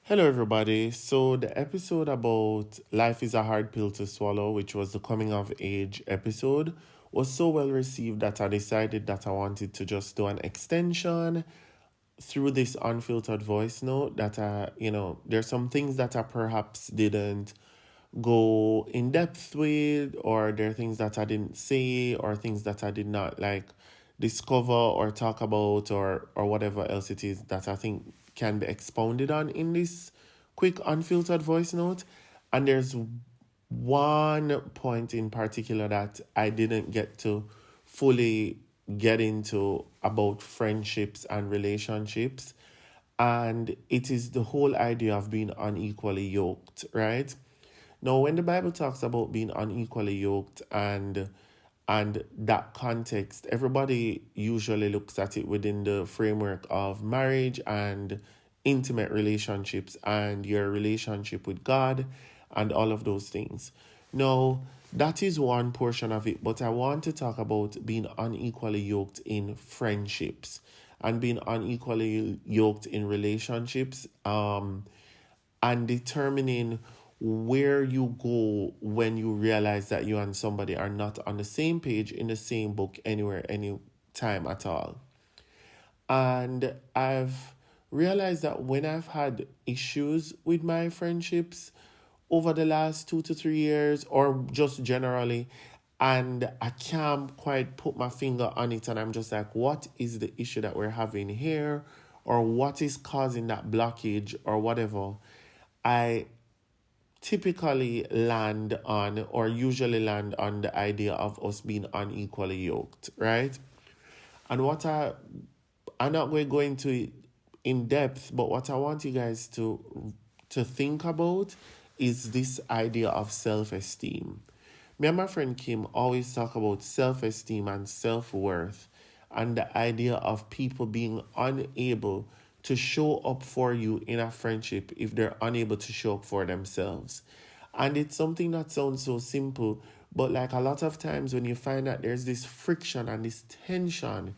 Hello, everybody. So, the episode about Life is a Hard Pill to Swallow, which was the coming of age episode, was so well received that I decided that I wanted to just do an extension through this unfiltered voice note. There's some things that I perhaps didn't go in depth with, or there are things that I didn't say, or things that I did not discover or talk about, or whatever else it is that I think can be expounded on in this quick unfiltered voice note. And there's one point in particular that I didn't get to fully get into about friendships and relationships. And it is the whole idea of being unequally yoked, right? Now, when the Bible talks about being unequally yoked and that context, everybody usually looks at it within the framework of marriage and intimate relationships and your relationship with God and all of those things. Now, that is one portion of it, but I want to talk about being unequally yoked in friendships and being unequally yoked in relationships, and determining where you go when you realize that you and somebody are not on the same page in the same book anywhere, any time at all. And I've realized that when I've had issues with my friendships over the last 2 to 3 years, or just generally, and I can't quite put my finger on it, and I'm just like, what is the issue that we're having here? Or what is causing that blockage or whatever? I typically land on, or usually land on, the idea of us being unequally yoked, right? And I'm not going to go into it in depth, but what I want you guys to think about is this idea of self-esteem. Me and my friend Kim always talk about self-esteem and self-worth, and the idea of people being unable to show up for you in a friendship if they're unable to show up for themselves. And it's something that sounds so simple, but like a lot of times when you find that there's this friction and this tension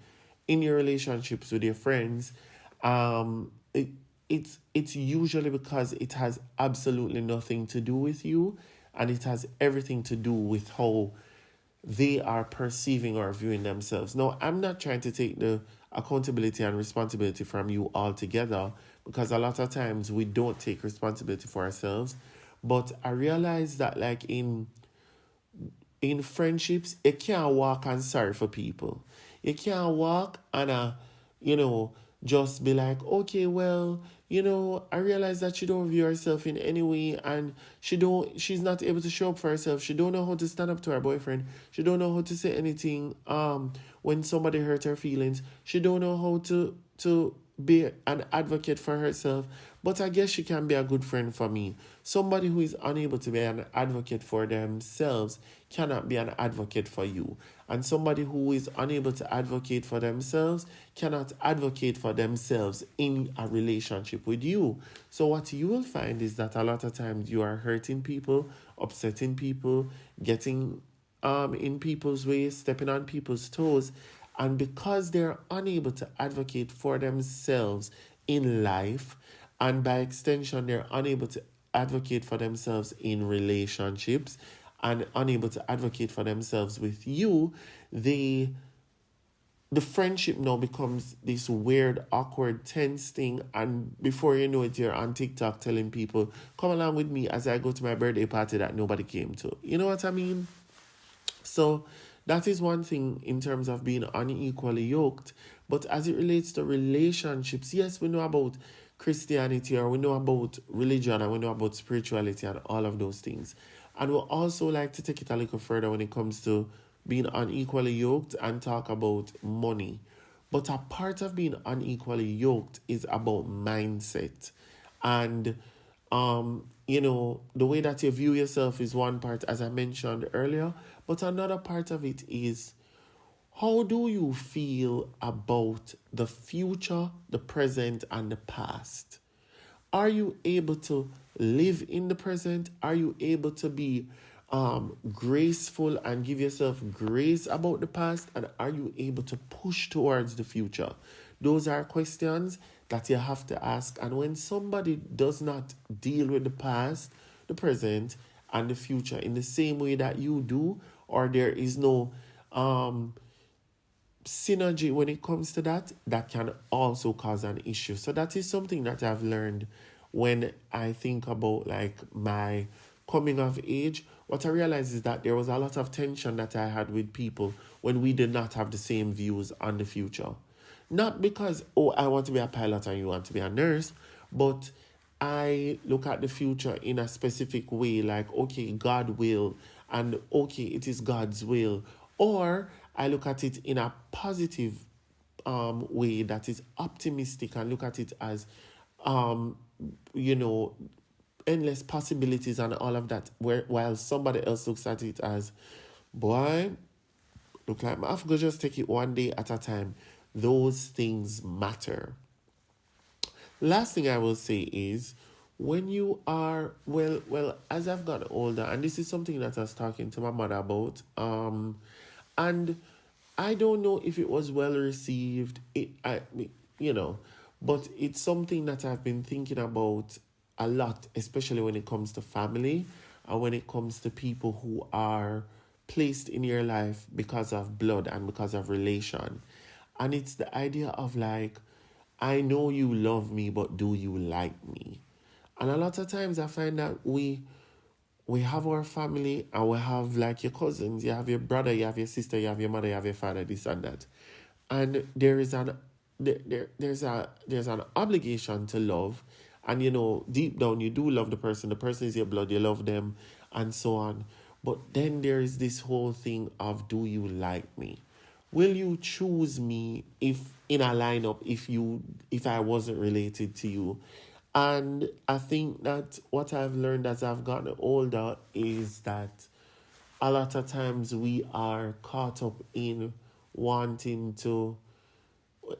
in your relationships with your friends, it's usually because it has absolutely nothing to do with you, and it has everything to do with how they are perceiving or viewing themselves. Now, I'm not trying to take the accountability and responsibility from you altogether, because a lot of times we don't take responsibility for ourselves. But I realize that in friendships, you can't walk and sorry for people. You can't walk and just be like, okay, well, I realize that she don't view herself in any way, and she's not able to show up for herself. She don't know how to stand up to her boyfriend. She don't know how to say anything when somebody hurt her feelings. She don't know how to be an advocate for herself. But I guess she can be a good friend for me. Somebody who is unable to be an advocate for themselves cannot be an advocate for you. And somebody who is unable to advocate for themselves cannot advocate for themselves in a relationship with you. So what you will find is that a lot of times you are hurting people, upsetting people, getting in people's ways, stepping on people's toes. And because they're unable to advocate for themselves in life, and by extension, they're unable to advocate for themselves in relationships and unable to advocate for themselves with you, the friendship now becomes this weird, awkward, tense thing. And before you know it, you're on TikTok telling people, come along with me as I go to my birthday party that nobody came to. You know what I mean? So that is one thing in terms of being unequally yoked. But as it relates to relationships, yes, we know about Christianity, or we know about religion, and we know about spirituality and all of those things. And we'll also like to take it a little further when it comes to being unequally yoked and talk about money. But a part of being unequally yoked is about mindset. And the way that you view yourself is one part, as I mentioned earlier, but another part of it is, how do you feel about the future, the present, and the past? Are you able to live in the present? Are you able to be graceful and give yourself grace about the past? And are you able to push towards the future? Those are questions that you have to ask. And when somebody does not deal with the past, the present, and the future in the same way that you do, or there is no synergy when it comes to that, that can also cause an issue. So that is something that I've learned when I think about like my coming of age. What I realized is that there was a lot of tension that I had with people when we did not have the same views on the future. Not because, oh, I want to be a pilot and you want to be a nurse, but I look at the future in a specific way, like, okay, God will, and okay, it is God's will. Or I look at it in a positive way that is optimistic and look at it as, um, you know, endless possibilities and all of that. While somebody else looks at it as, boy, look like I have to just take it one day at a time. Those things matter. Last thing I will say is when you are as I've gotten older, and this is something that I was talking to my mother about, and I don't know if it was well received. You know, but it's something that I've been thinking about a lot, especially when it comes to family and when it comes to people who are placed in your life because of blood and because of relation. And it's the idea of like, I know you love me, but do you like me? And a lot of times I find that we have our family and we have like your cousins, you have your brother, you have your sister, you have your mother, you have your father, this and that. And there's an obligation to love. And you know, deep down you do love the person is your blood, you love them, and so on. But then there is this whole thing of, do you like me? Will you choose me if in a lineup if I wasn't related to you? And I think that what I've learned as I've gotten older is that a lot of times we are caught up in wanting to,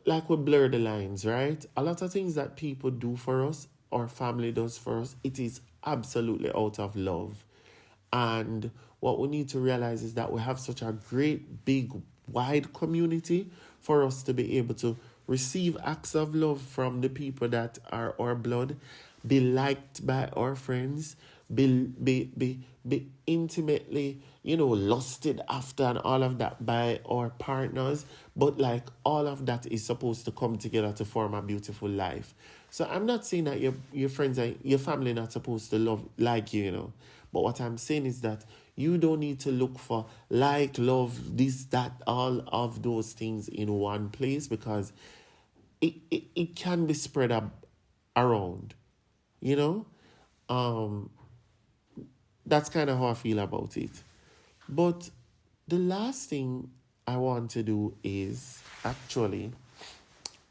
like, we blur the lines, right? A lot of things that people do for us or family does for us, it is absolutely out of love. And what we need to realize is that we have such a great, big, wide community for us to be able to receive acts of love from the people that are our blood, be liked by our friends, be intimately, lusted after and all of that by our partners. But like all of that is supposed to come together to form a beautiful life. So I'm not saying that your friends and your family are not supposed to love like you. But what I'm saying is that you don't need to look for like, love, this, that, all of those things in one place, because it can be spread up around, you know? That's kind of how I feel about it. But the last thing I want to do is actually,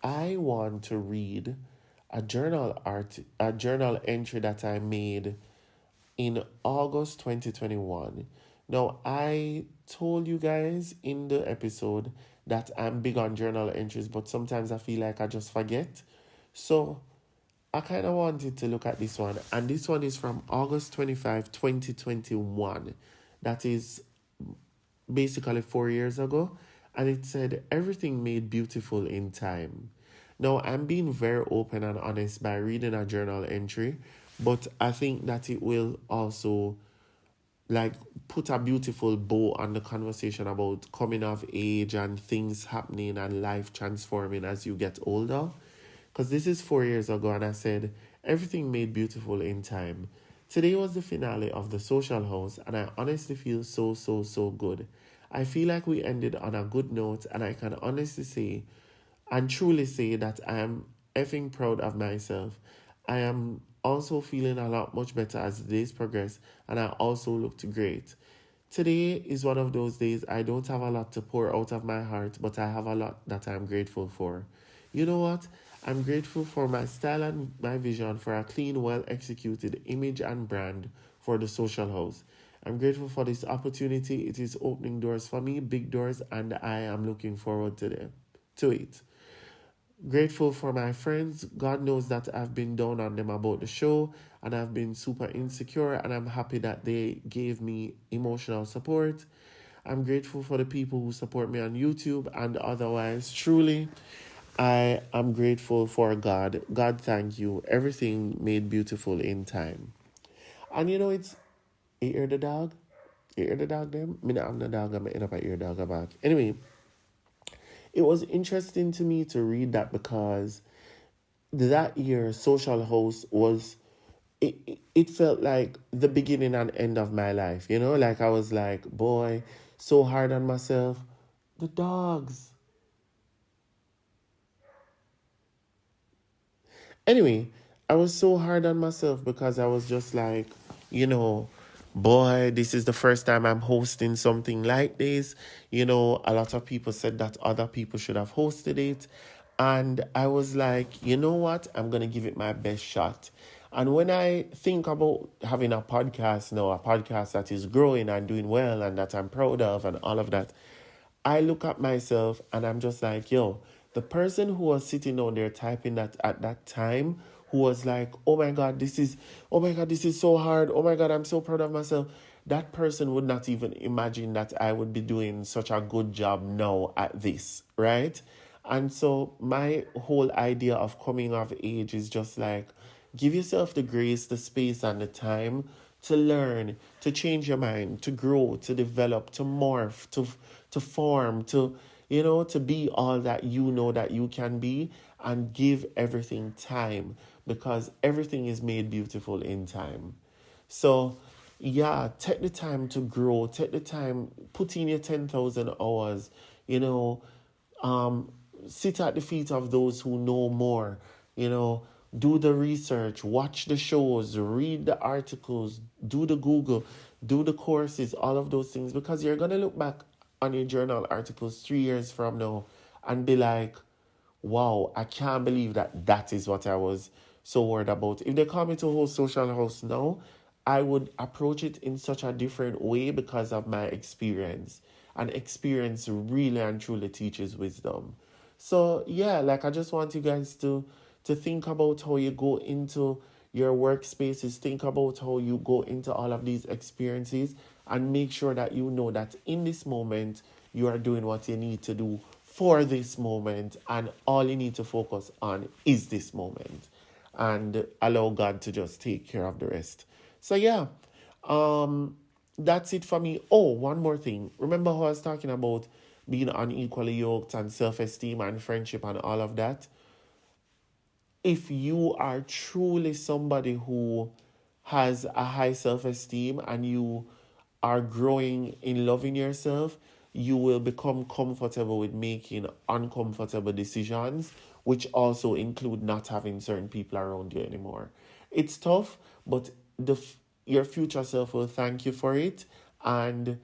I want to read a journal entry that I made in August 2021. Now, I told you guys in the episode that I'm big on journal entries, but sometimes I feel like I just forget. So I kind of wanted to look at this one. And this one is from August 25, 2021. That is basically 4 years ago. And it said, everything made beautiful in time. Now, I'm being very open and honest by reading a journal entry, but I think that it will also like put a beautiful bow on the conversation about coming of age and things happening and life transforming as you get older. Because this is 4 years ago, and I said, everything made beautiful in time. Today was the finale of The Social House, and I honestly feel so, so, so good. I feel like we ended on a good note, and I can honestly say and truly say that I am effing proud of myself. I am also feeling a lot much better as the days progress, and I also looked great. Today is one of those days I don't have a lot to pour out of my heart, but I have a lot that I'm grateful for. You know what? I'm grateful for my style and my vision for a clean, well-executed image and brand for The Social House. I'm grateful for this opportunity. It is opening doors for me, big doors, and I am looking forward to it. Grateful for my friends. God knows that I've been down on them about the show and I've been super insecure, and I'm happy that they gave me emotional support. I'm grateful for the people who support me on YouTube and otherwise. Truly, I am grateful for God. God, thank you. Everything made beautiful in time. And it's, you hear the dog? You hear the dog them? Me not have the dog, I'm end up at ear dog back. Anyway, it was interesting to me to read that because that year, Social House was, it felt like the beginning and end of my life. Like I was like, boy, so hard on myself. The dogs. Anyway, I was so hard on myself because I was just like, you know, boy, this is the first time I'm hosting something like this. A lot of people said that other people should have hosted it. And I was like, you know what? I'm going to give it my best shot. And when I think about having a podcast now, a podcast that is growing and doing well and that I'm proud of and all of that, I look at myself and I'm just like, yo, the person who was sitting on there typing that at that time, who was like, oh my God, this is so hard. Oh my God, I'm so proud of myself. That person would not even imagine that I would be doing such a good job now at this, right? And so my whole idea of coming of age is just like, give yourself the grace, the space, and the time to learn, to change your mind, to grow, to develop, to morph, to form, to be all that you know that you can be, and give everything time because everything is made beautiful in time. So, yeah, take the time to grow, take the time, put in your 10,000 hours, you know, um, sit at the feet of those who know more, you know, do the research, watch the shows, read the articles, do the Google, do the courses, all of those things, because you're going to look back on your journal articles 3 years from now and be like, wow, I can't believe that is what I was so worried about. If they call me to host Social House now, I would approach it in such a different way because of my experience. And experience really and truly teaches wisdom. So yeah, like I just want you guys to think about how you go into your workspaces, think about how you go into all of these experiences, and make sure that you know that in this moment you are doing what you need to do for this moment, and all you need to focus on is this moment, and allow God to just take care of the rest. So yeah, um that's it for me. Oh, one more thing. Remember how I was talking about being unequally yoked and self-esteem and friendship and all of that? If you are truly somebody who has a high self-esteem and you are growing in loving yourself, you will become comfortable with making uncomfortable decisions, which also include not having certain people around you anymore. It's tough, but your future self will thank you for it. And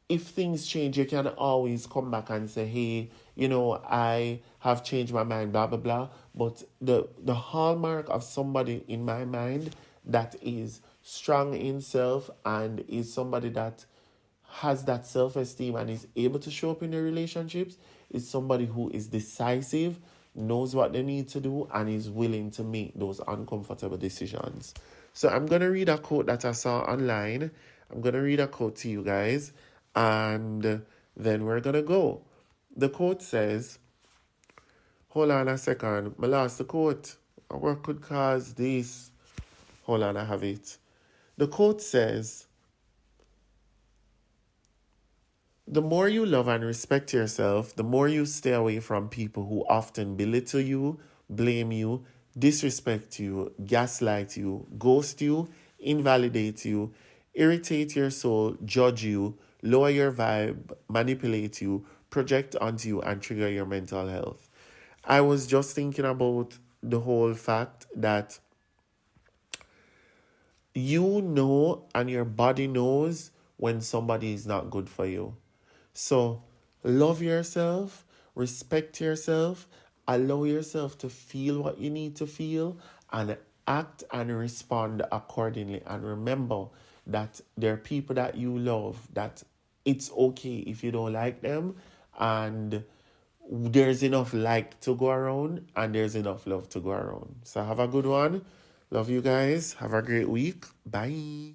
if things change, you can always come back and say, hey, I have changed my mind, blah, blah, blah. But the hallmark of somebody in my mind that is strong in self and is somebody that has that self-esteem and is able to show up in their relationships is somebody who is decisive, knows what they need to do, and is willing to make those uncomfortable decisions. So I'm going to read a quote that I saw online. I'm going to read a quote to you guys, and then we're going to go. The quote says, hold on a second, I lost the quote. What could cause this? Hold on, I have it. The quote says, the more you love and respect yourself, the more you stay away from people who often belittle you, blame you, disrespect you, gaslight you, ghost you, invalidate you, irritate your soul, judge you, lower your vibe, manipulate you, project onto you, and trigger your mental health. I was just thinking about the whole fact that you know and your body knows when somebody is not good for you. So love yourself, respect yourself, allow yourself to feel what you need to feel, and act and respond accordingly. And remember that there are people that you love, that it's okay if you don't like them, and there's enough like to go around and there's enough love to go around. So have a good one. Love you guys. Have a great week. Bye.